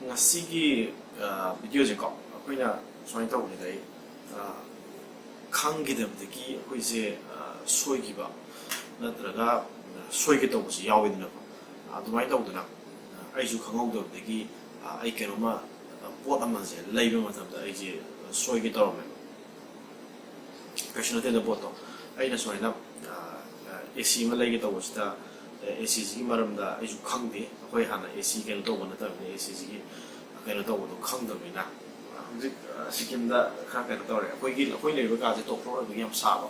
ngasi video je ko akoina soin taw ni dai khang gi dem de gi akoi je soi gi ba natraga soi gi taw bu yaw wi na adu mai taw duna ai ju khang hau de gi ai ke no ma pot ama je lai ba ma tam da ai je soi gi taw me question de bot ai na soi na AC ma lai gi taw sta AC ji maram da ai ju khang de akoi hana AC ke no taw na ta ne AC ji kaya tahu tu khang dami na, jadi sikim da khang kaya tahu le, aku ini lebih kaji top floor lebih yang sabo,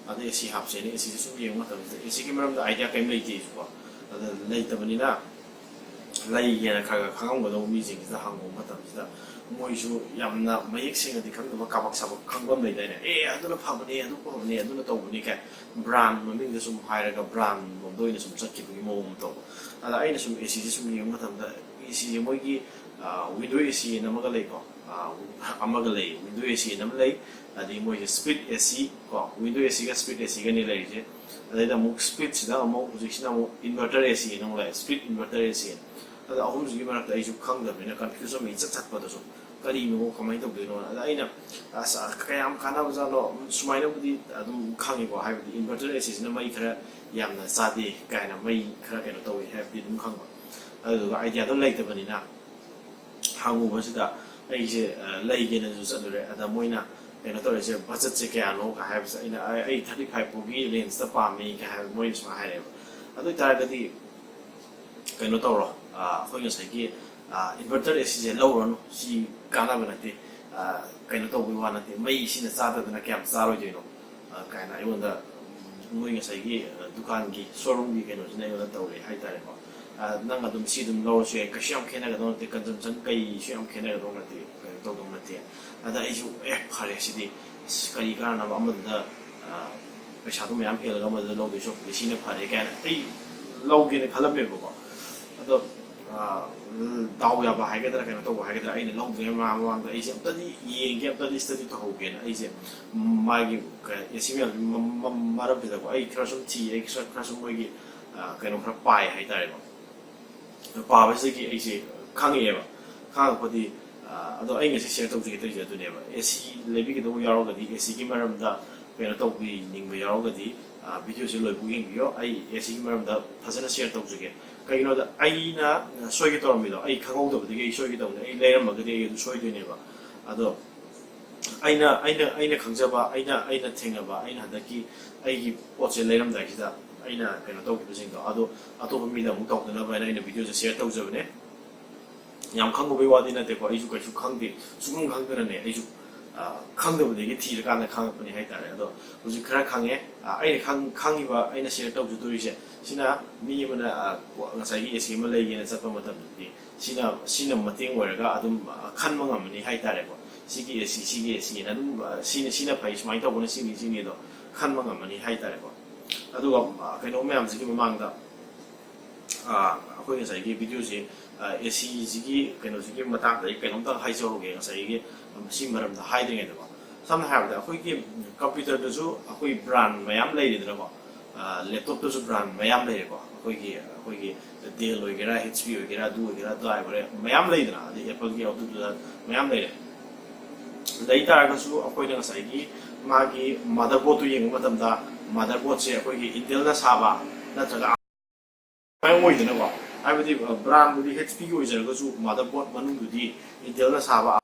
ada isi hapse ni isi semua yang macam tu, isi kita malam da idea kaya mulai jadi juga, ada lay tapi ni na, lay yang kaya khang gua tu meeting kita hang gua macam kita, mau isu yang na banyak sih nggak dikhang tu kabak sabak khang gua mulai dah ni, ada apa ni, ada apa ni, ada tahu ni kaya brand, mungkin dia semua hire ke brand, mungkin dia semua sakit begini mau tahu, ada ini semua isi semua yang macam tu, isi yang mau window AC namaga lay ko amaga lay window AC nam lay adi mo split AC ko window AC ga split AC ga ni lay je adi da mo split sida mo position mo inverter AC no lay split inverter AC ada ahum ji ma ta iju khang da bina confusion mi chat pa da so kari mo kamai da bino ada ina asa kayam kana ba no sumai na budi adum khangi ko hai budi inverter AC na mai khara yamna sadi kai na mai khara kai no to have been khang ba adu idea do lay da bani na hangu masida ai je lai ge na ju sa dure ada moina ena to je budget je kya no ka have ina ai 35 pogi lens ta pa mi ka have moin sma hai adu tar ga di kaino to ro khoi sai gi inverter AC je low ro no si kana ba na ti kaino to wi wa na ti mai si na sa da na kyam sa ro je no kaina ai wonda moi sai gi dukan gi showroom gi kaino ne yo da to le hai ta re ko nang adum si dum lo se ka syam khena ga don te kan jam jan kai syam khena ga don na te to dum na te ada isu khale si di kari ka na ba ma da pe sha dum yam phel ga ma da lo de so si ne phare ka ai lo ge ne khala me ko ado daw ya ba hai ga da ka na to ba hai ga da ai ne lo ge ma ma da ai se ta di ye ge ta di study to ho ge na ai se ma gi ka ya si ma ra bi da ko ai kra sum ti ai kra sum mo gi ka no kra pai hai ta re ko पावे से कि ऐसे खांगे है बा खांग पदी अदो आई ngasi share tawji to je dune ba AC lebi ki do yaro ga di AC ki maram da pena to bi ning ba yaro ga di video se loi bu ing yo ai AC ki maram da phasana share tawji ge kai no da ai na soi ki to mi do ai khangau do de ge soi ki do ne ai le ram ga de ge soi de ne ba ado aina khangja ba aina thenga ba aina da ki ai ki poche le ram da ki da aina kena to ki sing ado ato mi da mu to na ba aina video se share to je ne yam khang go be wa di na de ko ai ju ka ju khang de sugum khang de ne ai ju khang de de ge ti ga na khang ko ni hai ta re ado u ju khra khang ye ai khang yi ba aina share to ju do ise sina mi ma na ngasai gi esi ma le ge na sa pa ma ta di sina ma ting wa ga adum khan ma ngam ni hai ta re ko sigi na dum sina pai smai to bo na sini do khan ma ngam ni hai ta re ko aduga kaino ma'am ji mamangda akhoi sai gi video ji AC ji gi kaino ji gi matang dai kaino ta hai jo ge sai gi si maram da hai de ba samna ha da akhoi gi computer da ju akhoi brand mayam lai de da ba laptop da ju brand mayam lai ba akhoi gi Dell ho gera HP ho gera du ho gera dai ba mayam lai da de Apple gi auto da mayam lai de dai ta ga su akhoi da sai gi ma gi motherboard tu yeng matam da motherboard se akhoi Intel na saba na traga mai moi de na ba ai budi brand budi HP gi oijar ga su motherboard manung budi Intel na saba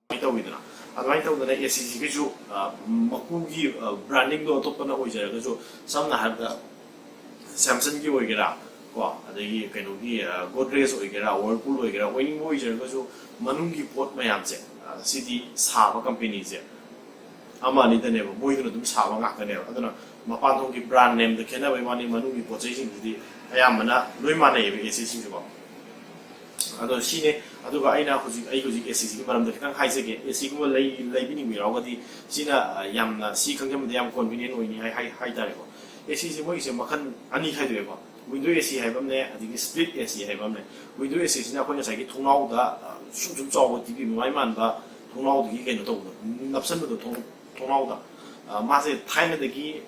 mai ta wi na adai ta da ACG gi su maku gi branding do top na oijar ga su samna har da Samsung gi oigera ko adai kaino gi Godrej oigera Whirlpool oigera oining oijar ga su manung gi pot mayam se city saba company se ama ni tane ba moi dum saba ngak ne aduna mapan thong ki brand name de khena bai mani manu ki pochai sing di ayam mana loi mana ye AC sing ba ado sine aduga aina huji AC ki maram de kan haise ge AC ko lei bi ni mi raw ga di sina yamna si khangjam de yam convenient oi ni hai ta re ko AC si moi se makhan ani khai de ba window AC hai bam ne adi split AC hai bam ne window AC sina ko nya sai ki thungnau da sum chaw di bi mai man da thungnau di ke no to napsan do thungnau da 마세 타임에다기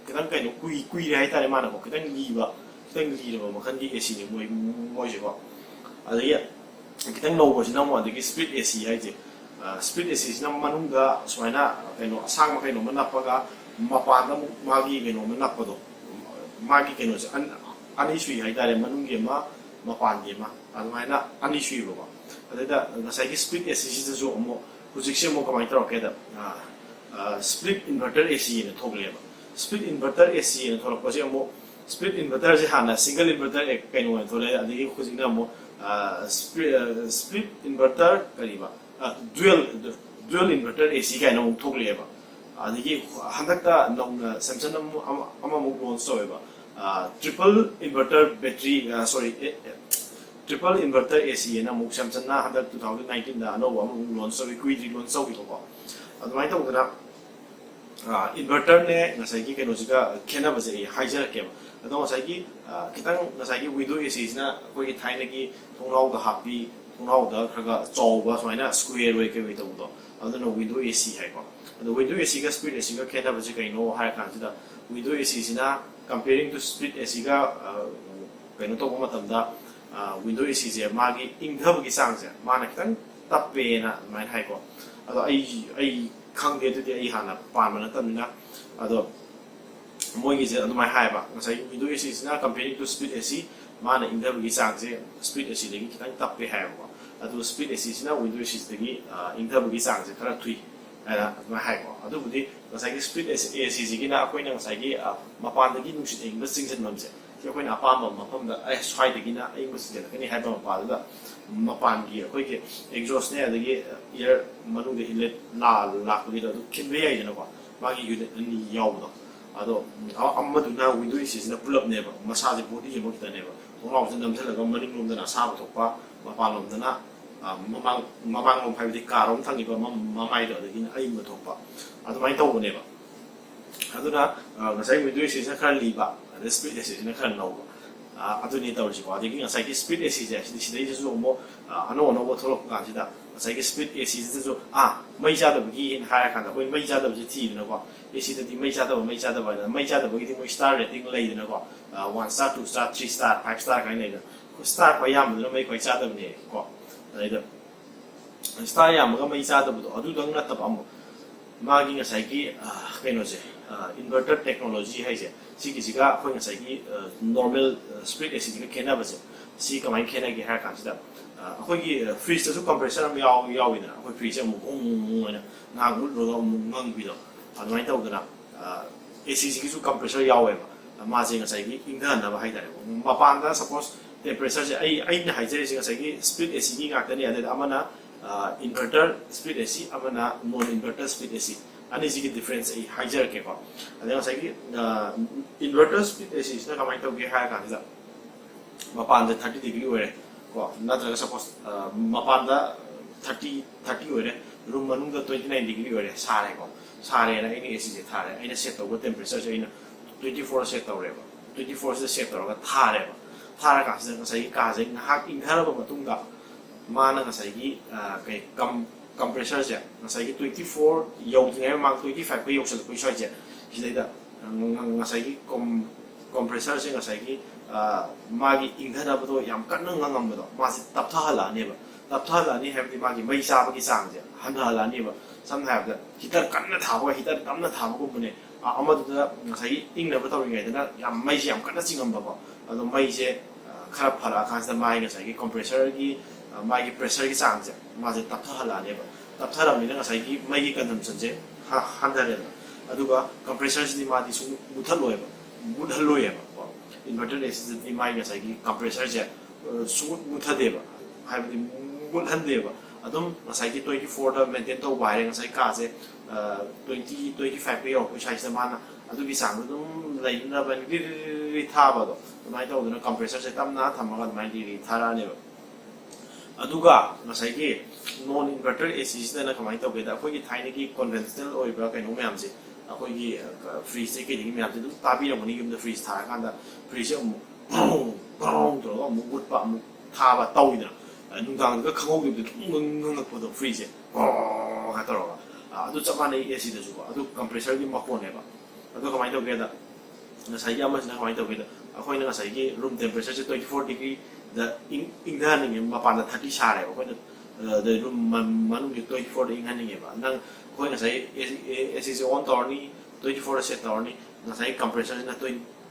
그다음 까지 꾸이 하이타레 많고 그다음 리바 그다음 리바 뭐 간디 에시니 뭐이지고 아니야 kitang nobosina mo adigi split AC haije split AC sina manungda suaina keno asang keno manapaga mapanda magi keno manapado magi keno ani sui haidare manungge ma mapandi ma admaina ani sui ro adada nasai split AC sisu mo hujikse mo kamai tro keda split inverter AC ne thogleba split inverter AC ne thorok pasi mo split inverter je hana single inverter keno thole adigi hujikna mo split inverter kariba dual inverter AC ka no thogleba adigi handakta nong Samsung amamuk launch toeba triple inverter battery triple inverter AC na muk Samsung na handak 2019 da no amamuk launch so equity launch so ko admai to gana inverter ne ngasai ki keno siga khena baje haijar ke adong ngasai ki kitang ngasai ki window AC na koi thaina ki thongrau da happy thongrau da khaga chawba soina square way ke to do adona window AC hai ko ado window AC ga split AC ga khena baje kaino hai kan sida window AC sina comparing to split AC ga kaino to ma tamda window AC je magi ingthab gi sang je mana kitang tappe na mai hai ko ado ai khang de de ai hana pan mana tamina ado moi gi je ado mai hai ba ngasai window AC sina comparing to split AC mana ingthab gi sang je split AC de gi kitang tappe hai ba ado split AC sina window AC de gi ingthab gi sang je khara thui ana mai hai ko ado budi ngasai gi split AC ji gi na akoi na ngasai gi mapan de gi nusit ing ba singsen mam je ki akoi na apam mapam da ai swai de gi na ai mus je kani hai ba pa da mapan gi akoi gi exhaust ne de gi air manu de inlet la ko gi da kin be ai na ko ma gi unit ni yaw do ado amma du na window AC na pull up ne ba masa je body je mo ki ta ne ba thong law jen dam thela ga maning lom da na sa ba thok pa mapan lom da na mamang lom phai di ka rom thang gi ba mamai do de gi ai ma thok pa ado mai to ne ba ado na ngasai window AC na khar li ba ado split AC na khar no ba ado ni tawji ko adi gi ngasai gi split AC je si de ju mo ano bo tholok ga ji da ngasai gi split AC je ju mai ja da gi in ha kan da koi mai ja da ji ti na ko AC da di mai ja da ba mai ja da ba gi ti mo star rating lai na ko 1 star 2 star 3 star 5 star kai nei da star ko yam da mai koi ja da ne ko dai da star yam ga mai ja da bu adu dang na tab am ma gi ngasai gi kaino je inverter technology hai je si ki siga khoi ngasai gi normal split AC gi khena ba je si kamai khena gi ha kan si da khoi gi fridge da su compressor am yaw ina khoi fridge am ong na gu ro mo ngang bi do admai ta udana AC gi su compressor yaw ba ma je ngasai gi inghan na ba hai da ma pan da suppose temperature je ai na hai je ngasai gi split AC gi ngak ta ni ada amana inverter split AC amana non inverter split AC ani sigi difference ai hijack ke ko adeng sai inverter split AC na kamai to ge ha kan da mapan da 30 degree ore ko na tra suppose mapan da 30 ore room manung da 29 degree ore sare ko sare na ini AC je thare aina set to temperature je ina 24 set to re ba 24 se set to ga thare ba thara ka sai ka je ngak inghara ba matung da mana ngasai gi kai compressor je ngasai gi 24 yau ngai mang 25 ko yau sel ko shoi je ji da ngasai gi compressor je ngasai gi magi ingana ba do yam kan ngam ba do ma si tap tha la ne ba tap tha la ni have di magi mai sa ba gi sang je han ha la ni ba sam have da hitar kan na tha ba hitar kam na tha ba ko bune amadu da ngasai gi ing na ba to ngai da yam mai je yam kan na singam ba ba ado mai je khara phara kan sa mai ngasai gi compressor gi mai pressure gi sang je ma je tap tha la ne ba tap tha ram ni nga sai gi mai gi consumption je han da re aduga compressor ji ma di su muthal loe ba muthal loe ba inverter AC ji mai nga sai gi compressor je su muthal de ba hai bi muthal de ba adum nga sai gi 24 da maintain to wire nga sai ka je 20 25 pe yo ko sai sa mana adu gi sang dum lai na ban gi tha ba do mai to na compressor je tam na thamaga mai di tha ra ne ba aduga ngasai gi non inverter AC na kamai to ge da khoi gi thaina gi conventional oi ba kai no myam je khoi gi freeze ke gi myam je du ta bi ra mani yum da freeze tha kan da freeze am to lo mu gut pa mu tha ba tau ina nung dang ga khang gi du ngung ko do freeze ha to ro adu chama nei AC da ju ba adu compressor gi ma ko ne ba adu kamai to ge da ngasai gi ama na kamai to ge da khoi na ngasai gi room temperature 24 degree inghaning mapana 30 sare ko the room manung 24 the inghaning ba nang ko nga sai AC on torni 24 set torni nga sai compressor na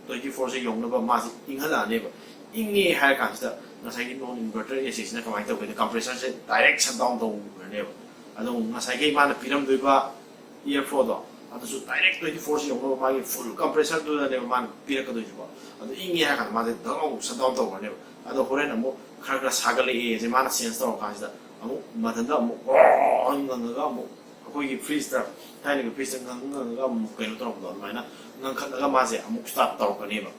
24 se yong na ba ma inghala ne ba ingi har kan sta nga sai non inverter AC na kamai to the compressor se direct shut down to ne ba ado nga sai ke ma na piram do ba year for do ado su direct 24 se yong ba ma full compressor do ne ba man pira ka do ba ado ingi har kan ma de dong shut down to ne ba ado horen amo khara sagale e je mana sense to kan sta amo matanda amo nga amo akogi freeze 타이니 그 비슷한 건가 뭐 그런 것도 많이나 난 칸다가 맞아 아무 스탑 또 거네요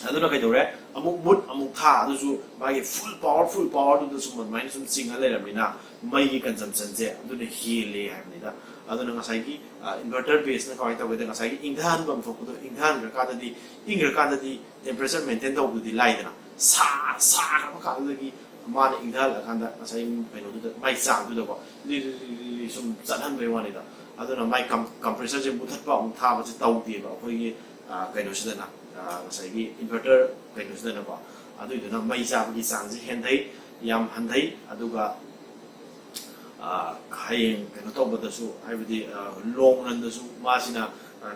아들아 그래도래 아무 못 아무 타 아주 막이 풀 파워도 좀 많이 좀 싱글레랍니다 마이 컨섬션제 아두네 힐레 합니다 아두는 가사기 인버터 베이스는 거기 또 그때 가사기 인간 범 포고도 인간 가다디 잉글 가다디 템퍼레처 메인테인 도고디 라이드나 사사 가다기 마는 인간 간다 가사기 베노도 마이 장도 거 리리 좀 짠한 배원이다 aduna mai compressor je mutat pa ong tha ba je tau ti ba khoi gi kaino sidana sai gi inverter kaino sidana ba adu iduna mai ja gi sang ji hen thai yam han thai aduga khayen kaino to ba da su hai bi long ran da su ma sina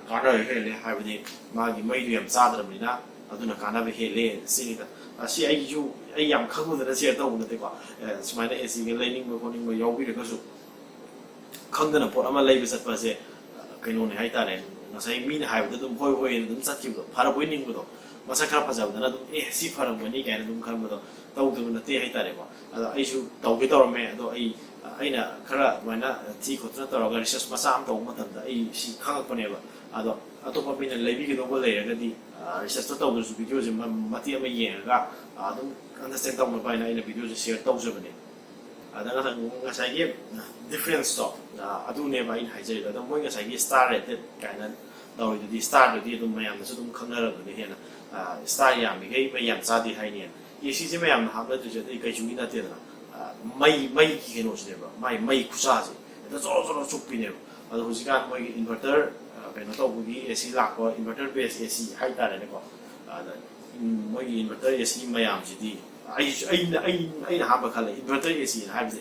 kana he le hai bi ma gi mai yam cha da mi na aduna kana be he le si da si ai ju ai yam khagu da se to bu de ba smaina ac gi learning mo ko ning mo yaw bi de ka su 강드는 볼 아마 레이브 샷바세 그놈이 하이타네 나사이 미네 하이브도 좀 호이호이 좀 sat기도 바로 보이는 것도 마사카라 파자보다 나도 시 파는 거니 걔는 좀 그런 것도 떠오르는 때 하이타네 봐 아이슈 떠오게 떠오르면 또 아이나 카라 뭐나 티 코트나 떠오르가 리서치 마사 암 떠오 못한다 이시 강학번에 봐 아도 아토파 미네 레이비기도 볼래야가디 리서치 떠오르는 비디오 좀 마티 아마 이해가 좀 understand 떠오르는 바이나 이 비디오 좀 쉐어 떠오르네 adanga nga sai ge different stop adu ne ba in haije da mo nga sai ge star rated kaina daw di star di dum mayam su dum khangna ra de hena star ya mi ge mayam sa di hai ne ye si je mayam ha ba de je de ge ju ina de na mai ki no se ba mai ku sa je da zo zo chuk pi ne adu hu sigan mo ge inverter pe no to bu gi ac lak ko inverter base ac hai ta ne ko mo ge inverter ac mayam ji di أين حابة خلا إنفرتر AC هذا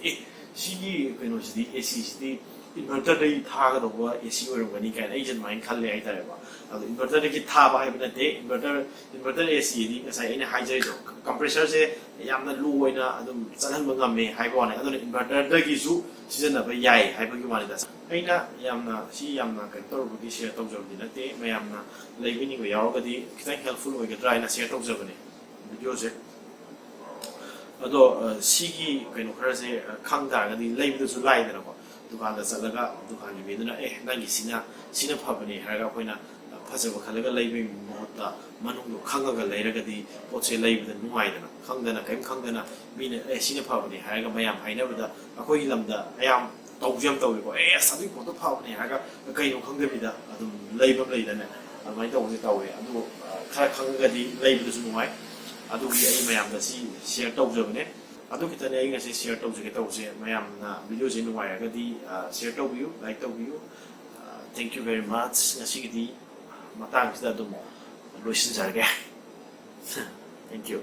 شيء كأنه جدي AC جدي إنفرتر ده ثاقة هو AC ورمغني كان أيجن ماين خلا أي ترى هذا إنفرتر ده كثابة هاي بنته إنفرتر AC دي كسائي إنه هاي جاي جو compressor से यामना लो वैना अदम चलन बंगा में high बावन है अदम inverter दा किसु season ना याई high बंगी माने दास ऐना यामना यामना कंट्रोल बुकी शेयर तो जब दिन ते मैं यामना लेकिन इनको यारों का दी कितना हेल्पफुल होएगा ड्राई ना शेयर तो जब ने वीडियो से अदो सिगी कइनो खरसे खंगदागदि लेबिदसु लाइदनको दुकानदा चलगा दुकाननि बेदुना नंगी सिना फबनि हागा कोइना फजब खलगा लेबि मोता मनुंगो खंगगा लेरगदि पोचे लेबिद नुवाइदना खंगदना कइम खंगदना मिने सिना फबनि हागा मयाम हाइनबदा अखोइ लमदा अयाम तौजम तौइको सदि पोतो फबनि हागा कइनो खंगदबिदा अदुम लेबम लेदना अदुमाइ तौजे तौवे अदु खरा खंगगदि लेबिदसु नुवाइ अदुगी आई मयाम दा सी शेयर तौजबने अदु कितने आई ngasi शेयर तौजगे तौजे मयाम ना वीडियो जे नुवायगदि शेयर तौबियु लाइक तौबियु thank you very much ngasi gidi matang sida dum loisin jarge thank you